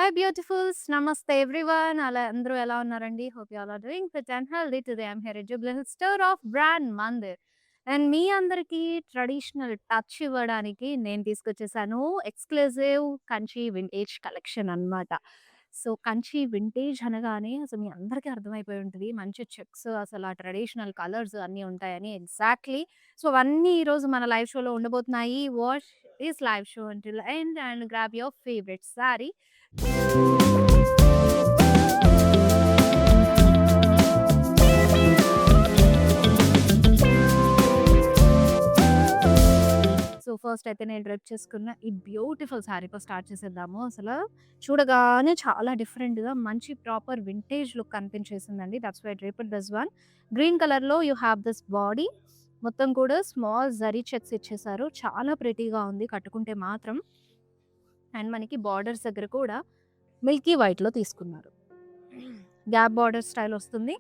Hi beautifuls, namaste everyone. అలా అందరూ ఎలా ఉన్నారండి? Hope you all are doing fit and healthy. Today I'm here at Jubilant Hills store of Brand Mandir. And మీ అందరికీ traditional touch ఇవ్వడానికి నేను తీసుకొచ్చేసాను ఎక్స్‌క్లూజివ్ కంచి వింటేజ్ కలెక్షన్ అన్నమాట. సో, కంచి వింటేజ్ అనగానే అసలు మీ అందరికీ అర్థమైపోయి ఉంటది. మంచి చెక్స్ అసలు ఆ ట్రెడిషనల్ కలర్స్ అన్నీ ఉంటాయని ఎగ్జాక్ట్‌లీ. సో, అవన్నీ ఈరోజు మన లైవ్ షోలో ఉండబోతున్నాయి. Watch this live show until end and grab your favourite sorry. So, first అయితే నేను డ్రెప్ చేసుకున్న ఈ బ్యూటిఫుల్ శారీతో స్టార్ట్ చేసేద్దాము. అసలు చూడగానే చాలా డిఫరెంట్‌గా మంచి ప్రాపర్ వింటేజ్ లుక్ కనిపించేసిందండి. That's why I draped this one. Green కలర్‌లో యూ హావ్ దిస్ బాడీ. మొత్తం కూడా స్మాల్ జరీ చెక్స్ ఇచ్చేసారు. చాలా ప్రిటీగా ఉంది కట్టుకుంటే మాత్రం. అండ్ మనకి బార్డర్స్ దగ్గర కూడా మిల్కీ వైట్‌లో తీసుకున్నారు. గ్యాప్ బార్డర్ స్టైల్ వస్తుంది.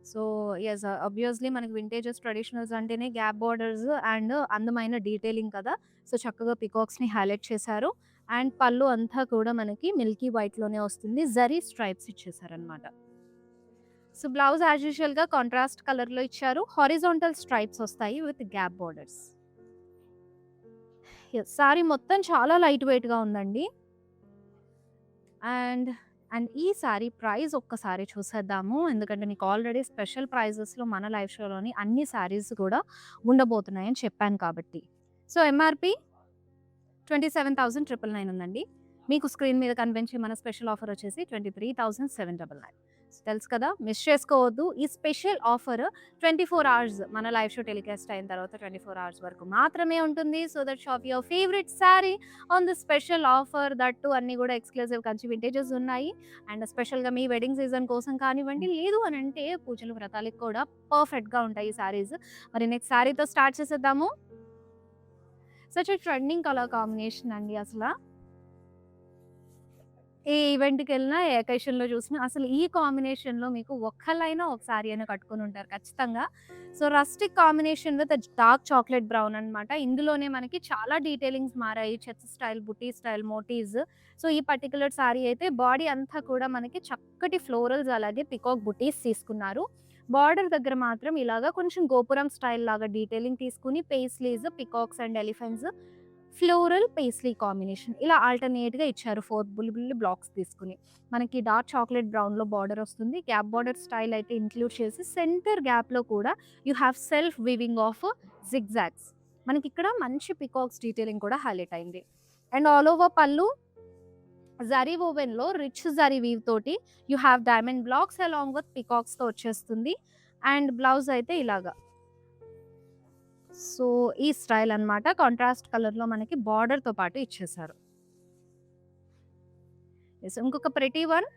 సో, యెస్ ఆబ్వియస్‌లీ మనకి వింటేజెస్, ట్రెడిషనల్స్ అంటేనే గ్యాప్ బార్డర్స్ అండ్ అందమైన డీటెయిలింగ్ కదా! సో, చక్కగా పీకాక్స్‌ని హైలైట్ చేశారు. అండ్ పళ్ళు అంతా కూడా మనకి మిల్కీ వైట్‌లోనే వస్తుంది. జరీ స్ట్రైప్స్ ఇచ్చేసారనమాట. సో, బ్లౌజ్ యాజ్ యూజువల్‌గా కాంట్రాస్ట్ కలర్‌లో ఇచ్చారు. హారిజాంటల్ స్ట్రైప్స్ వస్తాయి with gap borders. Yes. Sari మొత్తం చాలా లైట్ వెయిట్‌గా ఉందండి. అండ్ ఈ సారీ ప్రైస్ ఒక్కసారి చూసేద్దాము. ఎందుకంటే నీకు ఆల్రెడీ స్పెషల్ ప్రైజెస్‌లో మన లైవ్ షోలోని అన్ని సారీస్ కూడా ఉండబోతున్నాయని చెప్పాను కాబట్టి. సో, ఎంఆర్‌పి 27,999 ఉందండి. మీకు స్క్రీన్ మీద కనిపించే మన స్పెషల్ ఆఫర్ వచ్చేసి 23,799. తెలుసు కదా! మిస్ చేసుకోవద్దు. ఈ స్పెషల్ ఆఫర్ 24 అవర్స్ మన లైవ్ షో టెలికాస్ట్ అయిన తర్వాత 24 అవర్స్ వరకు మాత్రమే ఉంటుంది. So that shop your favourite sorry on the special offer. That two అన్నీ కూడా ఎక్స్‌క్లూజివ్ కంచి వింటేజెస్ ఉన్నాయి. అండ్ స్పెషల్‌గా మీ వెడ్డింగ్ సీజన్ కోసం కానివ్వండి, లేదు అనంటే పూజలు, వ్రతాలకు కూడా పర్ఫెక్ట్‌గా ఉంటాయి ఈ సారీస్. మరి నెక్స్ట్ సారీతో స్టార్ట్ చేసేద్దాము. Such a trending colour combination అండి అసల. ఏ ఈవెంట్‌కెళ్ళినా, ఏ అకేషన్‌లో చూసినా అసలు ఈ కాంబినేషన్‌లో మీకు ఒక్కళ్ళైనా ఒక సారీ అయినా కట్టుకొనుంటారు ఖచ్చితంగా. So, rustic combination with dark chocolate brown అనమాట. ఇందులోనే మనకి చాలా డీటెయిలింగ్స్ మారాయి. చెక్స్ స్టైల్, బుటీ స్టైల్, మోటివ్స్. సో, ఈ పర్టిక్యులర్ సారీ అయితే బాడీ అంతా కూడా మనకి చక్కటి ఫ్లోరల్స్ అలాగే పికాక్ బుటీస్ తీసుకున్నారు. బార్డర్ దగ్గర మాత్రం ఇలాగా కొంచెం గోపురం స్టైల్ లాగా డీటెయిలింగ్ తీసుకొని paisleys, peacocks and elephants, floral, paisley combination ఇలా ఆల్టర్‌నేట్‌గా ఇచ్చారు. 4 బుల్లి బ్లాక్స్ తీసుకొని. మనకి డార్క్ చాక్లేట్ బ్రౌన్‌లో బార్డర్ వస్తుంది. గ్యాప్ బార్డర్ స్టైల్ అయితే ఇంక్లూడ్ చేసి సెంటర్ గ్యాప్‌లో కూడా you have self weaving of zigzags. మనకిక్కడ మంచి పికాక్స్ డీటెయిలింగ్ కూడా హైలైట్ అయింది. అండ్ ఆల్ ఓవర్ పళ్ళు జరీ వోవెన్‌లో రిచ్ జరీ వీవ్ తోటి you have diamond blocks along with పికాక్స్‌తో వచ్చేస్తుంది. అండ్ బ్లౌజ్ అయితే ఇలాగా. సో, ఈ స్టైల్ అన్నమాట. కాంట్రాస్ట్ కలర్‌లో మనకి బార్డర్‌తో పాటు ఇచ్చేసారు. యెస్. ఇంకొక pretty one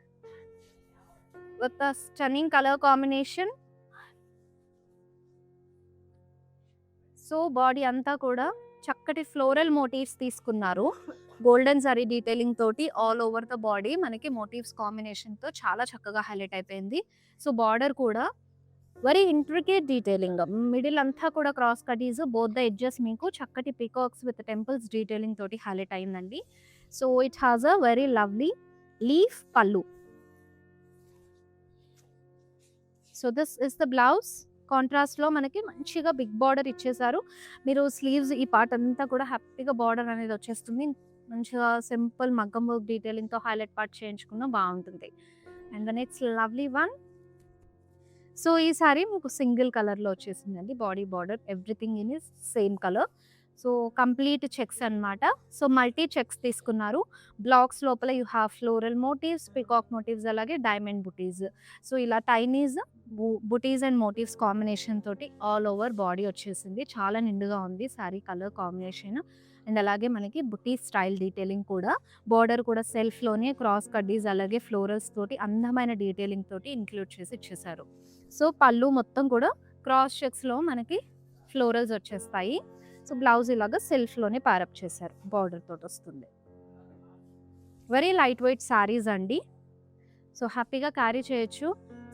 with a stunning colour combination. So, body అంతా కూడా చక్కటి ఫ్లోరల్ మోటివ్స్ తీసుకున్నారు. గోల్డెన్ జరీ డీటెయిలింగ్ తోటి ఆల్ ఓవర్ ద బాడీ మనకి మోటివ్స్ కాంబినేషన్‌తో చాలా చక్కగా హైలైట్ అయిపోయింది. సో, బార్డర్ కూడా వెరీ ఇంట్రికేట్ డీటెయిలింగ్. మిడిల్ అంతా కూడా క్రాస్ కటీస్, బోత్ ద ఎడ్జెస్ మీకు చక్కటి పీకాక్స్ విత్ టెంపుల్స్ డీటెయిలింగ్ తోటి హైలైట్ అయిందండి. So, it has a very lovely leaf పల్లు. So, this is the blouse. కాంట్రాస్ట్‌లో మనకి మంచిగా బిగ్ బార్డర్ ఇచ్చేసారు. మీరు స్లీవ్స్ ఈ పార్ట్ అంతా కూడా హ్యాపీగా బార్డర్ అనేది వచ్చేస్తుంది. మంచిగా సింపుల్ మగ్గం వర్క్ డీటెయిలింగ్‌తో హైలైట్ పార్ట్ చేయించుకున్న బావుంటుంది. And the next lovely one. So, ఈ సారీ మీకు సింగిల్ కలర్‌లో వచ్చేసిందండి. Body border everything in is same colour. So, complete checks అన్నమాట. సో, మల్టీ చెక్స్ తీసుకున్నారు. బ్లాక్స్ లోపల you have floral motifs, peacock motifs అలాగే డైమండ్ బుటీస్. సో, ఇలా tinies butis and motifs combination తోటి ఆల్ ఓవర్ బాడీ వచ్చేసింది. చాలా నిండుగా ఉంది సారీ కలర్ కాంబినేషన్. అండ్ అలాగే మనకి బుటీ స్టైల్ డీటెయిలింగ్ కూడా. బార్డర్ కూడా సెల్ఫ్‌లోనే క్రాస్ కడ్డీస్ అలాగే ఫ్లోరల్స్ తోటి అందమైన డీటెయిలింగ్ తోటి ఇంక్లూడ్ చేసి ఇచ్చేసారు. సో, పళ్ళు మొత్తం కూడా క్రాస్ చెక్స్‌లో మనకి ఫ్లోరల్స్ వచ్చేస్తాయి. సో, బ్లౌజ్ ఇలాగా సెల్ఫ్‌లోనే ప్యారప్ చేశారు. బార్డర్ తోటొస్తుంది. వెరీ లైట్ వెయిట్ సారీస్ అండి. సో, హ్యాపీగా క్యారీ చేయొచ్చు.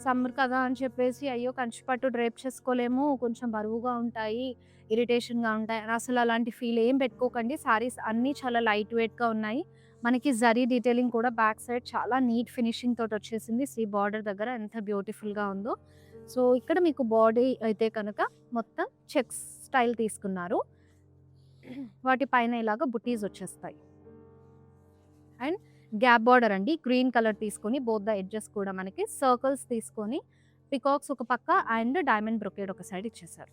సమ్మర్ కదా అని చెప్పేసి అయ్యో! కంచి పట్టు డ్రేప్ చేసుకోలేము. కొంచెం బరువుగా ఉంటాయి, ఇరిటేషన్‌గా ఉంటాయి. అసలు అలాంటి ఫీల్ ఏం పెట్టుకోకండి. సారీస్ అన్నీ చాలా లైట్ వెయిట్‌గా ఉన్నాయి. మనకి జరీ డీటెయిలింగ్ కూడా బ్యాక్ సైడ్ చాలా నీట్ ఫినిషింగ్ తోటి వచ్చేసింది. సీ బార్డర్ దగ్గర ఎంత బ్యూటిఫుల్‌గా ఉందో. సో, ఇక్కడ మీకు బాడీ అయితే కనుక మొత్తం చెక్స్ స్టైల్ తీసుకున్నారు. వాటి పైన ఇలాగ బుటీస్ వచ్చేస్తాయి. అండ్ గ్యాప్ బార్డర్ అండి. గ్రీన్ కలర్ తీసుకొని బోత్ ద ఎడ్జెస్ కూడా మనకి సర్కిల్స్ తీసుకొని పికాక్స్ ఒక పక్క అండ్ డైమండ్ బ్రొకేడ్ ఒక సైడ్ ఇచ్చేసారు.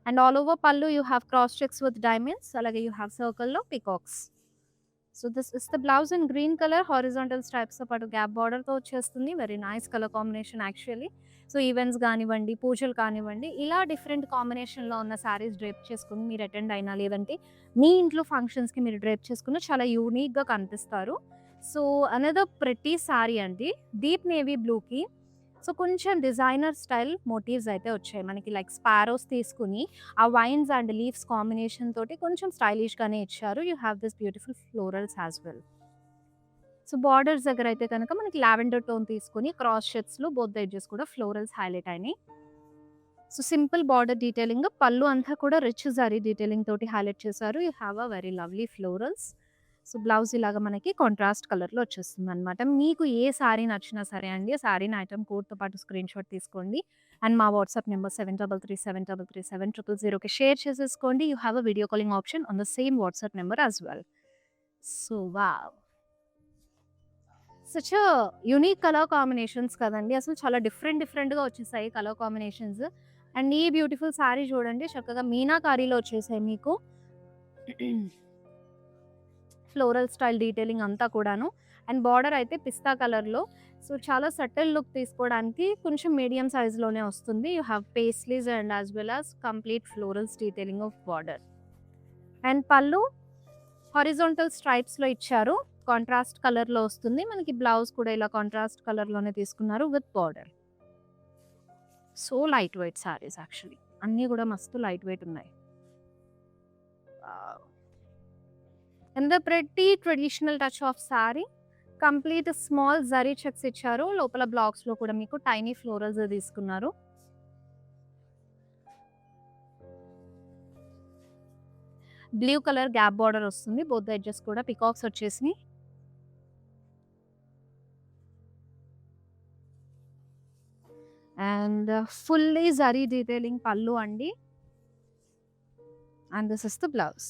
అండ్ ఆల్ ఓవర్ పళ్ళు you have cross checks with diamonds, అలాగే యూ హ్యావ్ సర్కిల్‌లో peacocks. So this is the blouse in green colour horizontal స్ట్రైప్స్‌తో పాటు గ్యాప్ బార్డర్‌తో వచ్చేస్తుంది. Very nice colour combination actually. So events గానివ్వండి, పూజలు కానివ్వండి, ఇలా డిఫరెంట్ కాంబినేషన్‌లో ఉన్న శారీస్ డ్రేప్ చేసుకొని మీరు అటెండ్ అయినా, లేదంటే మీ ఇంట్లో ఫంక్షన్స్‌కి మీరు డ్రేప్ చేసుకున్న చాలా యూనిక్‌గా కనిపిస్తారు. సో అనదర్ ప్రెటీ శారీ అండి. డీప్ నేవీ బ్లూకి సో కొంచెం డిజైనర్ స్టైల్ మోటివ్స్ అయితే వచ్చాయి. మనకి లైక్ స్పారోస్ తీసుకొని ఆ వైన్స్ అండ్ లీవ్స్ కాంబినేషన్ తోటి కొంచెం స్టైలిష్‌గానే ఇచ్చారు. You have this beautiful florals as well. So borders దగ్గర అయితే కనుక మనకి లావెండర్ టోన్ తీసుకొని క్రాస్ షేడ్స్‌లో బోత్ ద ఎడ్జెస్ కూడా ఫ్లోరల్స్ హైలైట్ అయినాయి. So simple border detailing, pallu అంతా కూడా రిచ్ జరీ డీటెయిలింగ్ తోటి హైలైట్ చేశారు. You have a very lovely florals. So blouse ఇలాగా మనకి కాంట్రాస్ట్ కలర్‌లో వచ్చేస్తుందనమాట. మీకు ఏ సారీ నచ్చినా సరే అండి, సారీని ఐటెమ్ కోడ్‌తో పాటు స్క్రీన్‌షాట్ తీసుకోండి. అండ్ మా వాట్సాప్ నంబర్ 7337337000కి షేర్ చేసేసుకోండి. You have a video calling option on the same WhatsApp number as well. So wow! Such a unique colour combinations కదండీ. అసలు చాలా డిఫరెంట్‌గా వచ్చేసాయి కలర్ కాంబినేషన్స్. అండ్ ఈ బ్యూటిఫుల్ సారీ చూడండి, చక్కగా మీనాకారీలో వచ్చేసాయి మీకు. ఫ్లోరల్ స్టైల్ డీటెయిలింగ్ అంతా కూడాను. అండ్ బార్డర్ అయితే పిస్తా కలర్‌లో. సో చాలా సటిల్ లుక్ తీసుకోవడానికి కొంచెం మీడియం సైజ్‌లోనే వస్తుంది. You have paisleys and as well as complete florals detailing of border. And pallu horizontal స్ట్రైప్స్‌లో ఇచ్చారు. కాంట్రాస్ట్ కలర్‌లో వస్తుంది. మనకి బ్లౌజ్ కూడా ఇలా కాంట్రాస్ట్ కలర్‌లోనే తీసుకున్నారు with border. So light weight saris actually. అన్నీ కూడా మస్తు లైట్ వెయిట్ ఉన్నాయి. Wow! And the pretty traditional touch of sorry. Complete small zari checks ఇచ్చారు. లోపల బ్లాక్స్‌లో కూడా మీకు టైనీ ఫ్లోరల్స్ తీసుకున్నారు. బ్లూ కలర్ గ్యాప్ బార్డర్ వస్తుంది. బోత్ ద ఎడ్జెస్ కూడా పికాక్స్ వచ్చేసినాయి. అండ్ ఫుల్లీ జరీ డీటెయిలింగ్ పళ్ళు అండి. And this is the blouse.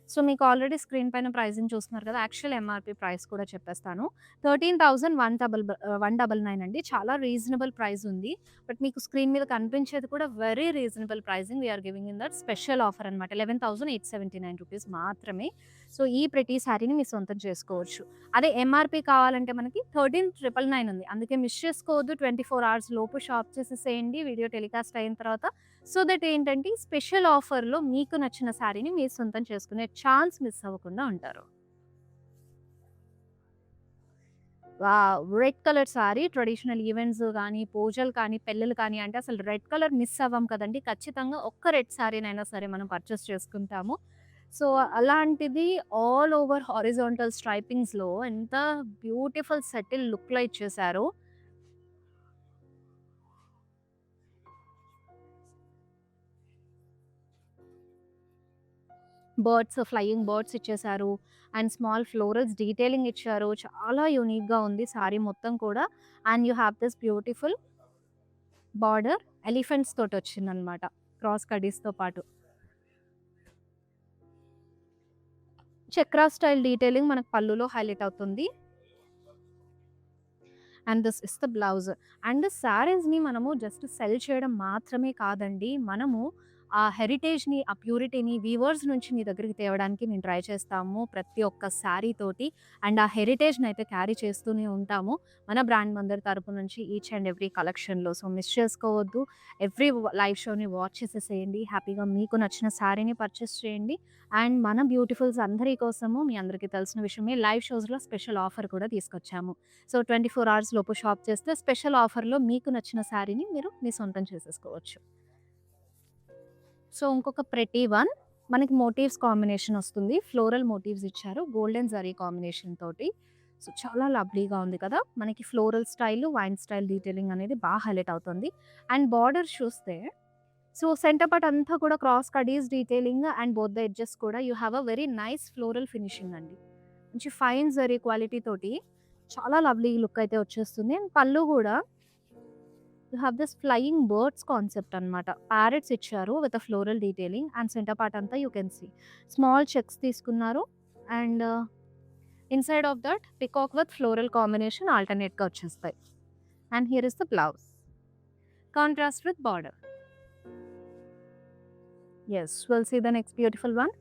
So మీకు ఆల్రెడీ స్క్రీన్ పైన ప్రైజింగ్ చూస్తున్నారు కదా! యాక్చువల్ ఎంఆర్‌పీ ప్రైస్ కూడా చెప్పేస్తాను. 13,199 అండి. చాలా రీజనబుల్ ప్రైస్ ఉంది. బట్ మీకు స్క్రీన్ మీద కనిపించేది కూడా very reasonable pricing we are giving in that special offer అనమాట. 11,879 రూపీస్ మాత్రమే. సో ఈ ప్రతి సారీని మీ సొంతం చేసుకోవచ్చు. అదే ఎంఆర్‌పీ కావాలంటే మనకి 13,999 ఉంది. అందుకే మిస్ చేసుకోవద్దు. 24 అవర్స్ లోపు షాప్ చేసేసేయండి వీడియో టెలికాస్ట్ అయిన తర్వాత. సో దట్ ఏంటంటే స్పెషల్ ఆఫర్‌లో మీకు నచ్చిన సారీని మీరు సొంతం చేసుకునే ఛాన్స్ మిస్ అవ్వకుండా ఉంటారు. Wow! Red colour sorry traditional events గానీ, పూజలు కానీ, పెళ్ళిళ్ళు కానీ అంటే అసలు రెడ్ కలర్ మిస్ అవ్వం కదండీ. ఖచ్చితంగా ఒక్క రెడ్ సారీనైనా సరే మనం పర్చేస్ చేసుకుంటాము. సో అలాంటిది ఆల్ ఓవర్ హారిజాంటల్ స్ట్రైపింగ్స్‌లో ఎంత బ్యూటిఫుల్ సెటిల్ లుక్‌లో ఇచ్చేసారో. ఫ్లయింగ్ బర్డ్స్ ఇచ్చేసారు. అండ్ స్మాల్ ఫ్లోరల్స్ డీటెయిలింగ్ ఇచ్చారు. చాలా యూనిక్‌గా ఉంది సారీ మొత్తం కూడా. And you have this beautiful border elephants తోటొచ్చిందనమాట. క్రాస్ కడీస్‌తో పాటు. చక్రా స్టైల్ డీటెయిలింగ్ మనకు పళ్ళులో హైలైట్ అవుతుంది. And this is the blouse. And శారీస్‌ని మనము జస్ట్ సెల్ చేయడం మాత్రమే కాదండి. మనము ఆ హెరిటేజ్‌ని, ఆ ప్యూరిటీని వీవర్స్ నుంచి మీ దగ్గరికి తేవడానికి మేము ట్రై చేస్తాము. ప్రతి ఒక్క శారీ తోటి. అండ్ ఆ హెరిటేజ్‌ని అయితే క్యారీ చేస్తూనే ఉంటాము. మన బ్రాండ్ మందరి తరపు నుంచి ఈచ్ అండ్ ఎవ్రీ కలెక్షన్‌లో. సో మిస్ చేసుకోవద్దు. ఎవ్రీ లైవ్ షోని వాచ్ చేసేసేయండి. హ్యాపీగా మీకు నచ్చిన శారీని పర్చేస్ చేయండి. అండ్ మన బ్యూటిఫుల్స్ అందరి కోసము మీ అందరికీ తెలిసిన విషయమే లైవ్ షోస్‌లో స్పెషల్ ఆఫర్ కూడా తీసుకొచ్చాము. సో 24 అవర్స్ లోపు షాప్ చేస్తే స్పెషల్ ఆఫర్‌లో మీకు నచ్చిన శారీని మీరు మీ సొంతం చేసేసుకోవచ్చు. సో ఇంకొక ప్రెటీ వన్ మనకి మోటివ్స్ కాంబినేషన్ వస్తుంది. ఫ్లోరల్ మోటివ్స్ ఇచ్చారు. గోల్డెన్ జరీ కాంబినేషన్ తోటి. సో చాలా లవ్లీగా ఉంది కదా! మనకి floral style, vine style detailing అనేది హైలైట్ అవుతుంది. అండ్ బార్డర్ చూస్తే సో, సెంటర్ పార్ట్ అంతా కూడా క్రాస్ కడీస్ detailing and both the edges కూడా you have a very nice floral finishing అండి. మంచి ఫైన్ జరీ క్వాలిటీ తోటి చాలా లవ్లీ లుక్ అయితే వచ్చేస్తుంది. అండ్ పళ్ళు గూడా you have this flying birds concept అనమాట. ప్యారెట్స్ ఇచ్చారు with a floral detailing and centre part అంతా you can see. Small checks తీసుకున్నారు and inside of that peacock with floral combination ఆల్టర్‌నేట్‌గా వచ్చేస్తాయి. And here is the blouse. Contrast with border. Yes, will see the next beautiful one.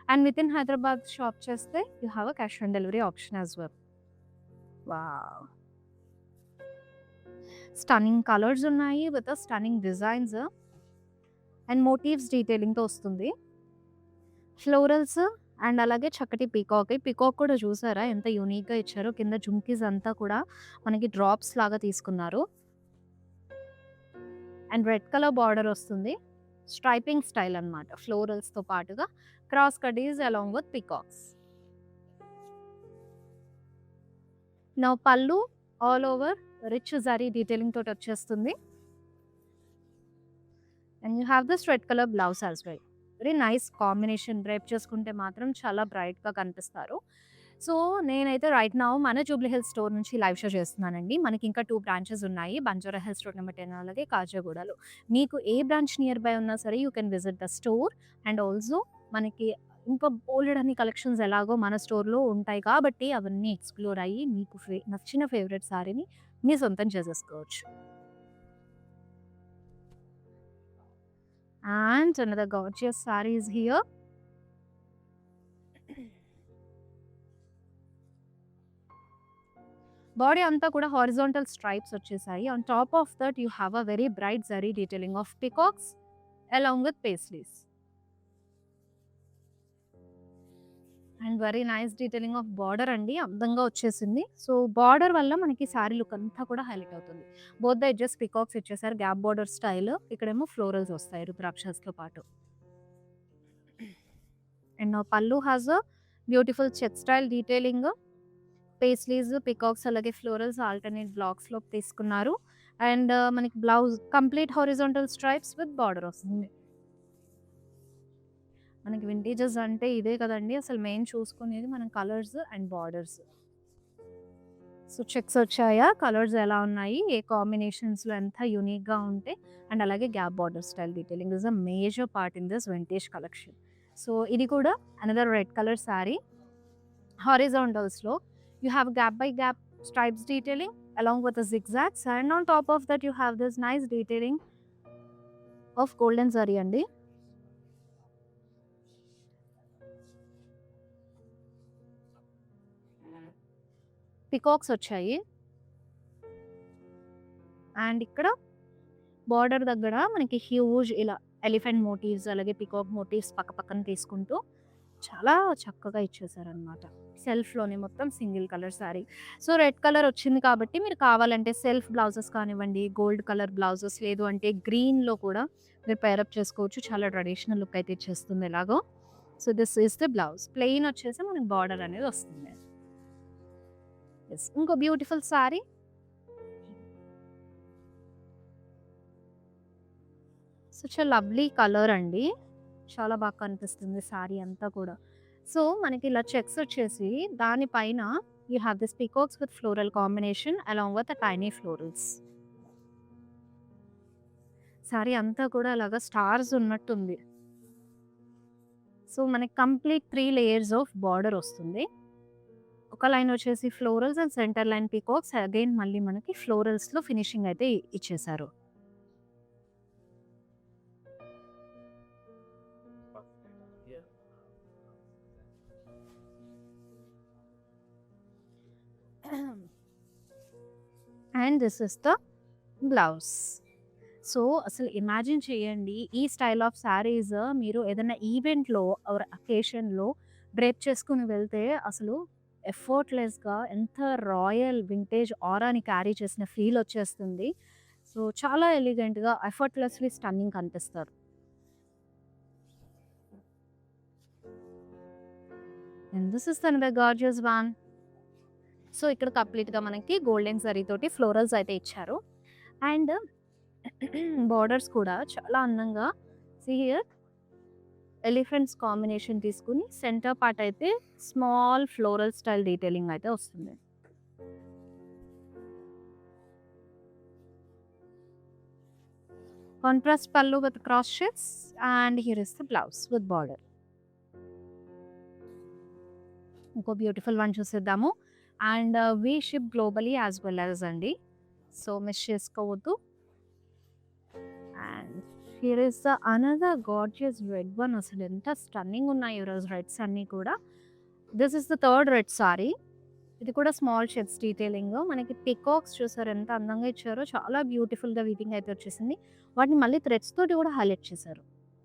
And with in Hyderabad shop చేస్తే you have a cash on delivery option as well. Wow! Stunning colours ఉన్నాయి with stunning designs and motifs డీటెయిలింగ్‌తో వస్తుంది. Florals and అలాగే చక్కటి peacock. ఈ peacock కూడా చూసారా ఎంత యూనిక్‌గా ఇచ్చారో. కింద జుమ్కీస్ అంతా కూడా మనకి డ్రాప్స్ లాగా తీసుకున్నారు. అండ్ రెడ్ కలర్ బార్డర్ వస్తుంది. స్ట్రైపింగ్ స్టైల్ అన్నమాట. ఫ్లోరల్స్‌తో పాటుగా క్రాస్ కడీస్ అలాంగ్ విత్ పీకాక్స్. నౌ పళ్ళు all over rich zari detailing తోటి వచ్చేస్తుంది. And you have this red colour blouse as well. Very nice combination. Drape చేసుకుంటే మాత్రం చాలా బ్రైట్‌గా కనిపిస్తారు. సో, నేనైతే రైట్ నౌ మన జూబ్లీ హిల్స్ స్టోర్ నుంచి లైవ్ షో చేస్తున్నానండి. మనకి ఇంకా 2 బ్రాంచెస్ ఉన్నాయి. బంజారా హిల్స్ రోడ్ నెంబర్ 10 అలాగే కాజాగూడలో. మీకు ఏ బ్రాంచ్ నియర్ బై ఉన్నా సరే you can visit the store. And also మనకి ఇంకా బోలెడన్ని కలెక్షన్స్ ఎలాగో మన స్టోర్‌లో ఉంటాయి కాబట్టి అవన్నీ ఎక్స్‌ప్లోర్ అయ్యి మీకు నచ్చిన ఫేవరెట్ సారీని మీ సొంతం చేసేసుకోవచ్చు. And another gorgeous saree is here. Body అంతా కూడా హారిజాంటల్ స్ట్రైప్స్ వచ్చేసాయి. On top of that you have a very bright zari detailing of peacocks along with paisleys. And very nice detailing of border అండి. అందంగా వచ్చేసింది. So, border వల్ల మనకి sorry look అంతా కూడా హైలైట్ అవుతుంది. బోత్ ద ఎడ్జెస్ పికాక్స్ ఇచ్చేసారు. Gap border style. ఇక్కడేమో ఫ్లోరల్స్ వస్తాయి రుద్రాక్షస్‌తో పాటు. And now pallu has a beautiful check style detailing. Paisleys, peacocks అలాగే ఫ్లోరల్స్ ఆల్టర్నేట్ బ్లాక్స్‌లో తీసుకున్నారు. అండ్ మనకి blouse complete horizontal stripes with border వస్తుంది. మనకి వింటేజెస్ అంటే ఇదే కదండీ! అసలు మెయిన్ చూసుకునేది మనం colours and borders. So, checks వచ్చాయా? కలర్స్ ఎలా ఉన్నాయి? ఏ కాంబినేషన్స్‌లో ఎంత యూనిక్‌గా ఉంటే అండ్ అలాగే gap border style detailing is a major part in this vintage collection. So, ఇది కూడా అనదర్ రెడ్ కలర్ సారీ. హారిజాంటల్స్‌లో you have gap by gap stripes detailing along with the zigzags and on top of that you have this nice detailing of golden zari andi. Peacocks వచ్చాయి and ఇక్కడ border దగ్గర మనకి huge ఇలా elephant motifs అలాగే peacock motifs పక్క పక్కన తీసుకుంటూ చాలా చక్కగా ఇచ్చేసారనమాట. సెల్ఫ్‌లోనే మొత్తం single colour sorry. So, red colour వచ్చింది కాబట్టి మీరు కావాలంటే సెల్ఫ్ బ్లౌజెస్ కానివ్వండి, గోల్డ్ కలర్ బ్లౌజెస్ లేదు అంటే గ్రీన్‌లో కూడా మీరు పేరప్ చేసుకోవచ్చు. చాలా ట్రెడిషనల్ లుక్ అయితే ఇచ్చేస్తుంది ఎలాగో. So, this is the blouse. Plain వచ్చేసి మనకి బార్డర్ అనేది వస్తుంది. యెస్, ఇంకో beautiful sorry. Such a lovely colour అండి. చాలా బాగా కనిపిస్తుంది సారీ అంతా కూడా. సో, మనకి ఇలా చెక్స్ వచ్చేసి దానిపైన you have this peacocks with floral combination along with tiny florals. Sorry అంతా కూడా అలాగా స్టార్స్ ఉన్నట్టుంది. సో, మనకి కంప్లీట్ 3 లేయర్స్ ఆఫ్ బార్డర్ వస్తుంది. ఒక లైన్ వచ్చేసి florals and centre line peacocks again మళ్ళీ మనకి ఫ్లోరల్స్‌లో ఫినిషింగ్ అయితే ఇచ్చేసారు. And this is the blouse. So, అసలు ఇమాజిన్ చేయండి ఈ స్టైల్ ఆఫ్ శారీస్ మీరు ఏదైనా ఈవెంట్‌లో ఆర్ అకేషన్‌లో డ్రేప్ చేసుకొని వెళ్తే అసలు ఎఫర్ట్‌లెస్‌గా ఎంత రాయల్ వింటేజ్ ఆరాని క్యారీ చేసిన ఫీల్ వచ్చేస్తుంది. సో, చాలా ఎలిగెంట్‌గా ఎఫర్ట్‌లెస్‌లీ స్టన్నింగ్ కనిపిస్తారు. And this is another gorgeous one. So, ఇక్కడ కంప్లీట్‌గా మనకి గోల్డెన్ జరీ తోటి ఫ్లోరల్స్ అయితే ఇచ్చారు. అండ్ బార్డర్స్ కూడా చాలా అందంగా సీ హియర్ ఎలిఫెంట్స్ కాంబినేషన్ తీసుకుని సెంటర్ పార్ట్ అయితే స్మాల్ ఫ్లోరల్ స్టైల్ డీటెయిలింగ్ అయితే వస్తుంది. కాంట్రాస్ట్ పల్లు with cross shapes and here is the blouse with border. ఇంకో బ్యూటిఫుల్ వన్ చూసేద్దాము. And we ship globally as well as అండి, సో మిస్ చేసుకోవద్దు. And here is the another gorgeous red one. అసలు ఎంత stunning ఉన్నాయి ఈరోజు reds అన్నీ కూడా. This is the third red sorry. ఇది కూడా స్మాల్ షేప్స్ డీటెయిలింగ్. మనకి పికాక్స్ చూసారు ఎంత అందంగా ఇచ్చారో, చాలా బ్యూటిఫుల్గా వీవింగ్ అయితే వచ్చేసింది. వాటిని మళ్ళీ థ్రెడ్స్ తోటి కూడా హైలైట్ చేశారు,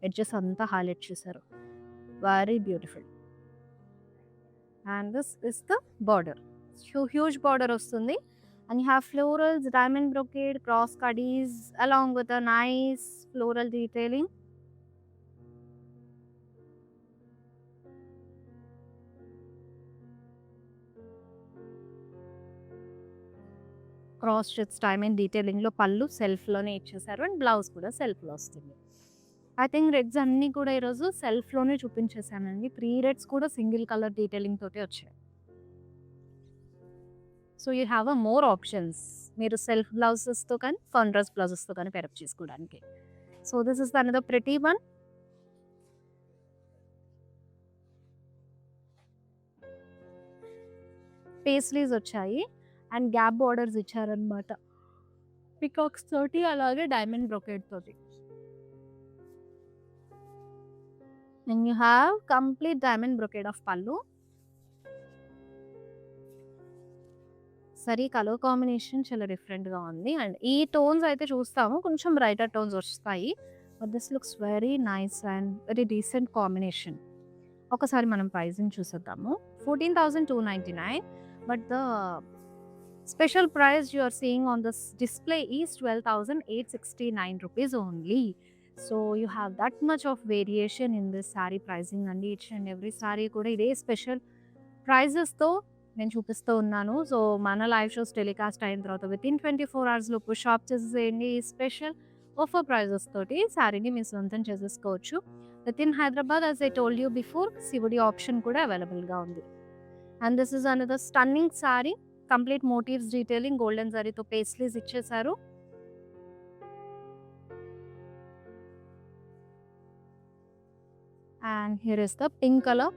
ఎడ్జెస్ అంతా హైలైట్ చేశారు. Very beautiful. And this is the border. Huge border వస్తుంది. And you have florals, diamond brocade, cross cutties along with a nice floral detailing. Cross stitch diamond డీటెయిలింగ్లో పళ్ళు సెల్ఫ్లోనే ఇచ్చేసారు అండ్ బ్లౌజ్ కూడా సెల్ఫ్లో వస్తుంది. ఐ థింక్ రెడ్స్ అన్నీ కూడా ఈరోజు సెల్ఫ్లోనే చూపించేసానండి. 3 రెడ్స్ కూడా సింగిల్ కలర్ డీటెయిలింగ్ తోటి వచ్చాయి. So you have a more options. మీరు సెల్ఫ్ బ్లౌజెస్తో కానీ కాంట్రాస్ట్ బ్లౌజెస్తో కానీ పేరప్ చేసుకోవడానికి. So this is another pretty one. Paisleys వచ్చాయి అండ్ గ్యాప్ బార్డర్స్ ఇచ్చారనమాట, పికాక్స్ తోటి అలాగే డైమండ్ బ్రొకేడ్ తోటి. And you have complete diamond brocade of పళ్ళు. సరే కలర్ కాంబినేషన్ చాలా డిఫరెంట్గా ఉంది. అండ్ ఈ టోన్స్ అయితే చూస్తాము, కొంచెం బ్రైటర్ టోన్స్ వస్తాయి. But this looks very nice and very decent combination. ఒకసారి మనం ప్రైజింగ్ చూసేద్దాము. 14,299, but the special price you are seeing on this display is 12,869 rupees only. So you have that much of variation in this sari pricing అండి. Each and every sari కూడా ఇదే special ప్రైజెస్తో నేను చూపిస్తూ ఉన్నాను. So మన లైవ్ షోస్ టెలికాస్ట్ అయిన తర్వాత within 24 hours లోపు షాప్ చేసేసేయండి. ఈ స్పెషల్ ఆఫర్ ప్రైజెస్ తోటి శారీని మీ సొంతం చేసేసుకోవచ్చు. Within Hyderabad, as I told you before, CVD option కూడా అవైలబుల్గా ఉంది. And this is another stunning saree. Complete motifs detailing golden జరీతో పేస్లీస్ ఇచ్చేసారు. And here is the pink colour.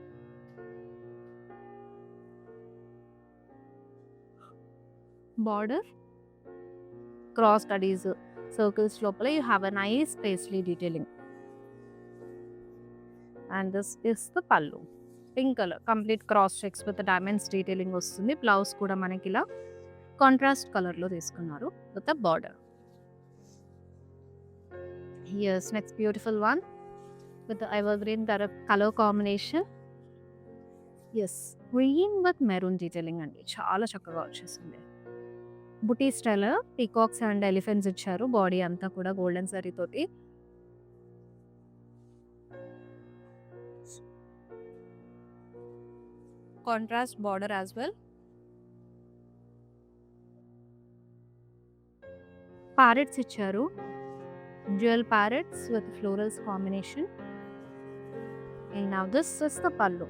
Border, cross స్టడీస్, సర్కిల్స్ లోపల you have a nice paisley detailing. And this is the పల్లు, pink colour, complete cross checks with diamonds detailing వస్తుంది. Blouse కూడా మనకి ఇలా contrast కలర్లో తీసుకున్నారు with the border. Here's next beautiful one with evergreen colour combination. Yes, green with maroon detailing అండి, చాలా చక్కగా వచ్చేసింది. బుటీ స్టైల్ పీకాక్స్ అండ్ ఎలిఫెంట్స్ ఇచ్చారు. బాడీ అంతా కూడా గోల్డెన్ జరీ తోటి. Contrast border as well. Parrots ఇచ్చారు, dual parrots with florals combination. And now this is the పల్లు.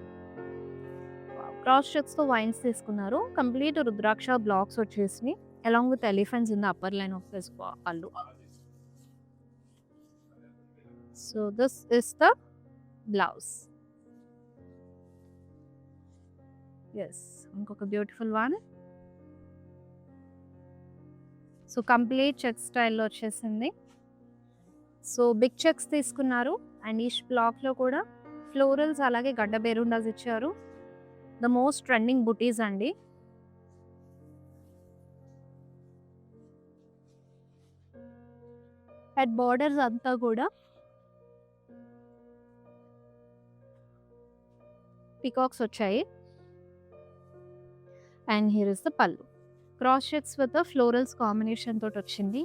క్రాస్ చెక్స్తో వైన్స్ తీసుకున్నారు. కంప్లీట్ రుద్రాక్ష బ్లాక్స్ వచ్చేసి along with elephants in the upper line of this pallu. So this is the blouse. Yes, inkoka beautiful one. So complete check style lo vachesindi. So big checks తీసుకున్నారు and each black లో కూడా florals అలాగే గడ్డ బేరుండాస్ ఇచ్చారు. The most trending బుటీస్ అండి. Head borders అంతా కూడా peacocks వచ్చాయి. అండ్ హియర్ ఇస్ ద పల్లు. Cross checks with the florals combination తోటి వచ్చింది.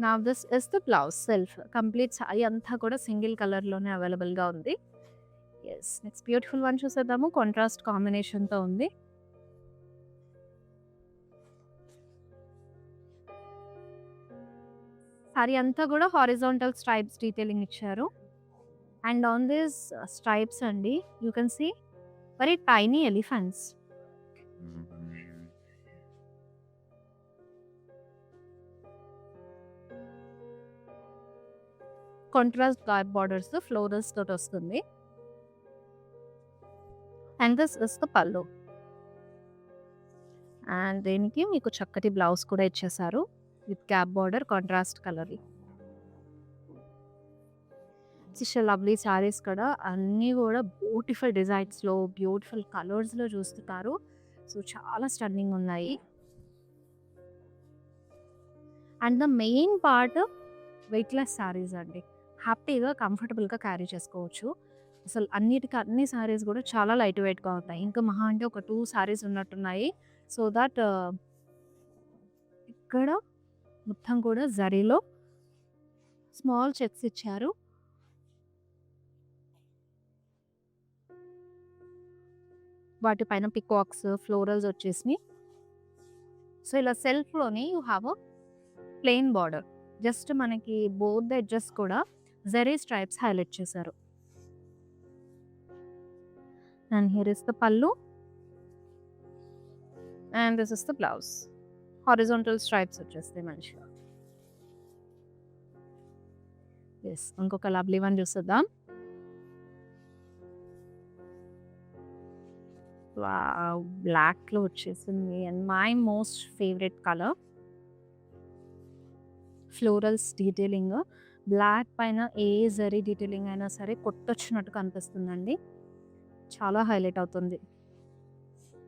Now this is the blouse self. Complete sari అంతా కూడా సింగిల్ కలర్లోనే అవైలబుల్గా ఉంది. ఎస్, నెక్స్ట్ బ్యూటిఫుల్ వన్ చూసేద్దాము. కాంట్రాస్ట్ కాంబినేషన్తో ఉంది. సారీ అంతా కూడా హారిజాంటల్ స్ట్రైప్స్ డీటెయిలింగ్ ఇచ్చారు. అండ్ ఆన్ దిస్ స్ట్రైప్స్ అండి you can see very tiny elephants. Mhm. Contrast gap borders florals తోటి వస్తుంది. అండ్ దిస్ ఇస్ ద పల్లు. అండ్ దీనికి మీకు చక్కటి బ్లౌజ్ కూడా ఇచ్చేసారు with gap border contrast colour. Lovely saris కూడా అన్నీ కూడా బ్యూటిఫుల్ డిజైన్స్లో బ్యూటిఫుల్ కలర్స్లో చూస్తున్నారు. సో చాలా స్టన్నింగ్ ఉన్నాయి. And the main part weightless saris అండి. హ్యాపీగా కంఫర్టబుల్గా క్యారీ చేసుకోవచ్చు. అసలు అన్ని శారీస్ కూడా చాలా లైట్ వెయిట్గా ఉంటాయి. ఇంకా మహా అంటే ఒక 2 శారీస్ ఉన్నట్టున్నాయి. సో దట్ ఇక్కడ మొత్తం కూడా జరీలో స్మాల్ చెక్స్ ఇచ్చారు. వాటిపైన పికాక్స్ ఫ్లోరల్స్ వచ్చేసినాయి. సో ఇలా సెల్ఫ్లోని you have a plain border. Just మనకి బోత్ ద ఎడ్జెస్ కూడా జరీ స్ట్రైప్స్ హైలైట్ చేశారు. అండ్ హియర్ ఇస్ ద పల్లు and this is the blouse. Horizontal stripes వచ్చేస్తాయి మంచిగా. ఎస్, ఇంకొక లవ్లీ వన్ చూసేద్దాం. బ్లాక్లో వచ్చేసింది and my most favourite colour. Florals detailing black పైన ఏ జరీ డీటెయిలింగ్ అయినా సరే కొట్టొచ్చినట్టు కనిపిస్తుందండి. చాలా హైలైట్ అవుతుంది.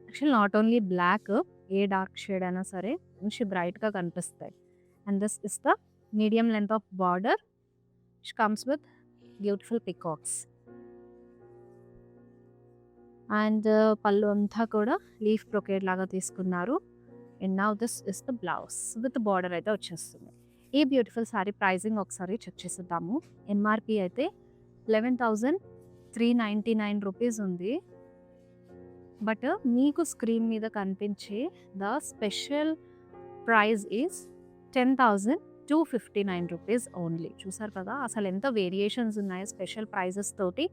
యాక్చువల్ నాట్ ఓన్లీ బ్లాక్, ఏ డార్క్ షేడ్ అయినా సరే మంచి బ్రైట్గా కనిపిస్తాయి. And this is the medium length of border which comes with beautiful peacocks. And pallu అంతా కూడా లీఫ్ బ్రొకేడ్ లాగా తీసుకున్నారు. And now this is the blouse with border అయితే వచ్చేస్తుంది. ఈ బ్యూటిఫుల్ సారీ ప్రైజింగ్ ఒకసారి చెక్ చేసేద్దాము. ఎంఆర్పి అయితే 11,399 రూపీస్ ఉంది. బట్ మీకు స్క్రీన్ మీద కనిపించే the special price is 10,259 rupees only. చూసారు కదా అసలు ఎంత వేరియేషన్స్ ఉన్నాయి స్పెషల్ ప్రైజెస్ తోటి.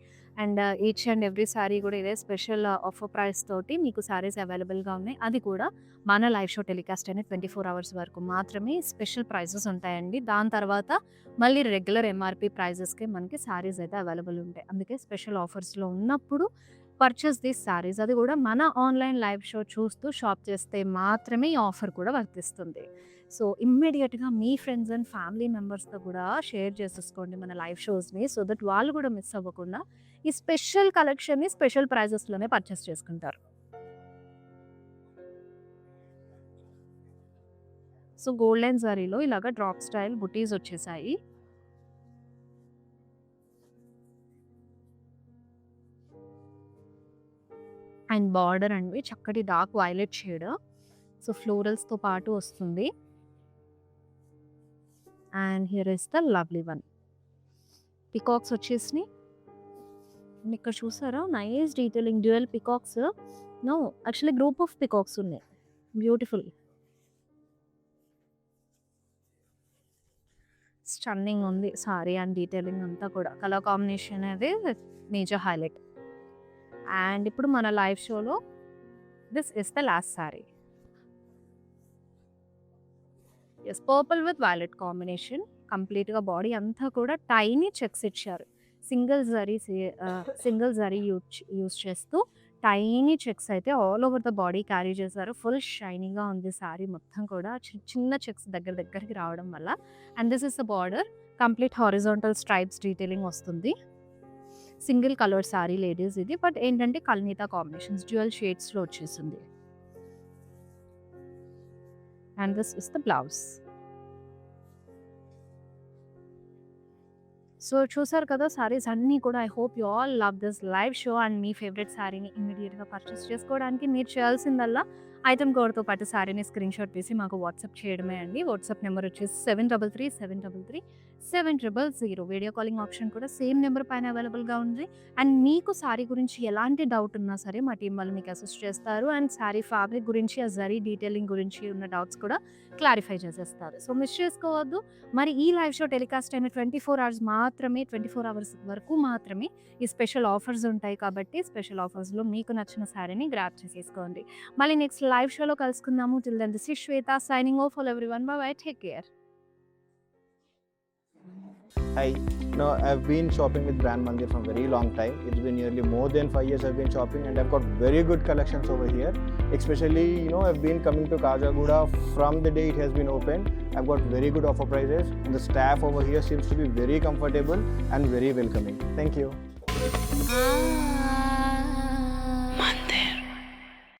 And each and every sari కూడా ఇదే స్పెషల్ ఆఫర్ ప్రైస్ తోటి మీకు శారీస్ అవైలబుల్గా ఉన్నాయి. అది కూడా మన లైవ్ షో టెలికాస్ట్ అయిన 24 అవర్స్ వరకు మాత్రమే స్పెషల్ ప్రైజెస్ ఉంటాయండి. దాని తర్వాత మళ్ళీ రెగ్యులర్ ఎంఆర్పి ప్రైజెస్కి మనకి శారీస్ అయితే అవైలబుల్ ఉంటాయి. అందుకే స్పెషల్ ఆఫర్స్లో ఉన్నప్పుడు పర్చేస్ దీస్ శారీస్. అది కూడా మన ఆన్లైన్ లైవ్ షో చూస్తూ షాప్ చేస్తే మాత్రమే ఈ ఆఫర్ కూడా వర్తిస్తుంది. సో ఇమ్మీడియట్గా మీ ఫ్రెండ్స్ అండ్ ఫ్యామిలీ మెంబర్స్తో కూడా షేర్ చేసేసుకోండి మన లైవ్ షోస్ని. సో దట్ వాళ్ళు కూడా మిస్ అవ్వకుండా ఈ స్పెషల్ కలెక్షన్ని స్పెషల్ ప్రైజెస్లోనే పర్చేస్ చేసుకుంటారు. సో గోల్డెన్ జరీలో ఇలాగ డ్రాప్ స్టైల్ బుటీస్ వచ్చేసాయి. అండ్ బార్డర్ అండి చక్కటి డార్క్ వైలెట్ షేడ్. సో ఫ్లోరల్స్తో పాటు వస్తుంది. And here is the lovely one. Peacocks వచ్చేసినాయి. ఇక్కడ చూసారా nice detailing dual peacocks. No actually group of peacocks ఉన్నాయి. బ్యూటిఫుల్ స్టన్నింగ్ ఉంది సారీ అండ్ డీటెయిలింగ్ అంతా కూడా. కలర్ కాంబినేషన్ అనేది మేజర్ హైలైట్. అండ్ ఇప్పుడు మన లైవ్ షోలో this is the last sari. Yes, purple with violet combination. కంప్లీట్గా బాడీ అంతా కూడా టైనీ చెక్స్ ఇచ్చారు. సింగిల్ జరీ యూజ్ చేస్తూ టైనీ చెక్స్ అయితే all over the body carry చేశారు. ఫుల్ షైనీగా ఉంది సారీ మొత్తం కూడా చిన్న చెక్స్ దగ్గరికి రావడం వల్ల. And this is the border. Complete horizontal stripes detailing వస్తుంది. సింగిల్ కలర్ సారీ లేడీస్ ఇది. బట్ ఏంటంటే కల్నీతా కాంబినేషన్స్ డ్యూయల్ షేడ్స్లో వచ్చేసింది. And this is the blouse. So చూసారు కదా సారీస్ అన్నీ కూడా. I hope you all love this live show. And me favourite శారీని ఇమీడియట్గా పర్చేస్ చేసుకోవడానికి మీరు చేయాల్సిందల్లా ఐటమ్ కోడ్తో పాటు శారీని స్క్రీన్ షాట్ తీసి మాకు వాట్సాప్ చేయడమే అండి. వాట్సాప్ నెంబర్ వచ్చేసి 733733 7000. వీడియో కాలింగ్ ఆప్షన్ కూడా సేమ్ నెంబర్ పైన అవైలబుల్‌గా ఉంది. అండ్ మీకు సారీ గురించి ఎలాంటి డౌట్ ఉన్నా సరే మా టీమ్ వాళ్ళు మీకు అసిస్ట్ చేస్తారు. అండ్ సారీ ఫ్యాబ్రిక్ గురించి, ఆ జరీ డీటెయిలింగ్ గురించి ఉన్న డౌట్స్ కూడా క్లారిఫై చేసేస్తారు. సో మిస్ చేసుకోవద్దు. మరి ఈ లైవ్ షో టెలికాస్ట్ అయిన 24 అవర్స్ మాత్రమే, 24 అవర్స్ వరకు మాత్రమే ఈ స్పెషల్ ఆఫర్స్ ఉంటాయి కాబట్టి స్పెషల్ ఆఫర్స్‌లో మీకు నచ్చిన సారీని గ్రాబ్ చేసేసుకోండి. మళ్ళీ నెక్స్ట్ లైవ్ షోలో కలుసుకుందాము. Till then this is Shweta signing off for everyone. Bye bye. Take care. Hi. No, I've been shopping with Brand Mandir for a very long time. It's been nearly more than 5 years I've been shopping, and I've got very good collections over here. Especially, I've been coming to Kajagoda from the day it has been opened. I've got very good offer prices, and the staff over here seems to be very comfortable and very welcoming. Thank you.